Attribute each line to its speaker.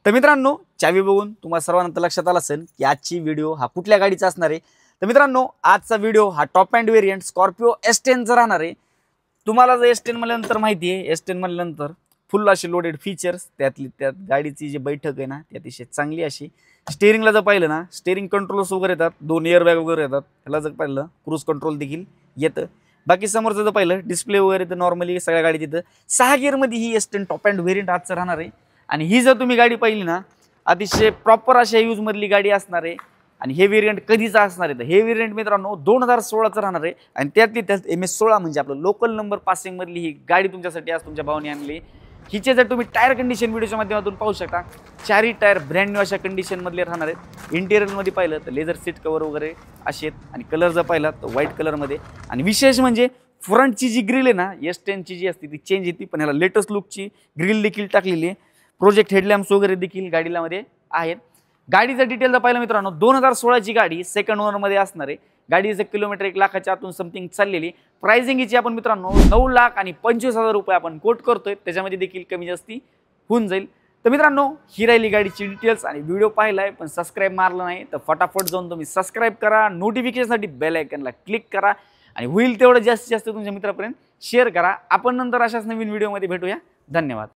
Speaker 1: तर मित्रांनो, चावी बघून तुम्हाला सर्वांना लक्षात आलं असेल की आजची व्हिडिओ हा कुठल्या गाडीचा असणार आहे। तर मित्रांनो, आजचा व्हिडिओ हा top and variant Scorpio S10 चा राहणार आहे। तुम्हाला जर S10 म्हणल्यानंतर माहिती आहे, S10 म्हणल्यानंतर फुल असे लोडेड फीचर्स, त्यातली त्यात गाडीची जी बैठक आहे ना ती अतिशय चांगली अशी। स्टीअरिंगला जर पाहिलं ना, स्टीअरिंग कंट्रोल्स वगैरे येतात, 2 एअरबॅग वगैरे येतात, ह्याला जर पाहिलं क्रूज कंट्रोल देखील येतं। बाकी समोरचं जर पाहिलं डिस्प्ले वगैरे तर नॉर्मली सगळ्या गाडी तिथं 6 गिअरमध्ये ही S10 टॉप अँड व्हेरियंट आजचं राहणार आहे। आणि ही जर तुम्ही गाडी पाहिली ना, अतिशय प्रॉपर अशा यूज मधली गाडी असणार आहे। आणि हे व्हेरियंट कधीचा असणार आहे, तर हे व्हेरियंट मित्रांनो 2016चं राहणार आहे। आणि त्यातली त्यात MS16 म्हणजे आपलं लोकल नंबर पासिंग मधली ही गाडी तुमच्यासाठी आज तुमच्या भावाने आणली। हिचे जर तुम्ही टायर कंडिशन व्हिडिओच्या माध्यमातून पाहू शकता, चारही टायर ब्रँड न्यू अशा कंडिशन मधले राहणार आहेत। इंटेरियरमध्ये पाहिलं तर लेदर सीट कव्हर वगैरे असे आहेत आणि कलर जर पाहिला तर व्हाईट कलरमध्ये। आणि विशेष म्हणजे फ्रंटची जी ग्रिल आहे ना, S10 ची जी असते ती चेंज येते, पण ह्याला लेटेस्ट लुकची ग्रिल देखील टाकलेली आहे। प्रोजेक्ट हेडलॅम्प्स वगैरे देखील गाडीला मध्ये आहेत। गाडीचा डिटेल जर पाहिलं मित्रांनो, 2016ची गाडी सेकंड ओनर मध्ये असणार आहे। गाडीचं किलोमीटर 1 लाखाच्या आतून समथिंग चाललेली। प्राइसिंग हिची आपण मित्रांनो 9,25,000 रुपये आपण कोट करतोय, त्याच्यामध्ये देखील कमी जास्ती होऊन जाईल। तर मित्रांनो, ही राहिली गाडीची डिटेल्स। आणि व्हिडिओ पाहिलाय पण सबस्क्राईब मारलं नाही तर फटाफट जाऊन तुम्ही सबस्क्राईब करा, नोटिफिकेशनसाठी बेल आयकनला क्लिक करा आणि होईल तेवढं जास्तीत जास्त तुमच्या मित्रापर्यंत शेअर करा। आपण नंतर अशाच नवीन व्हिडिओमध्ये भेटूया। धन्यवाद।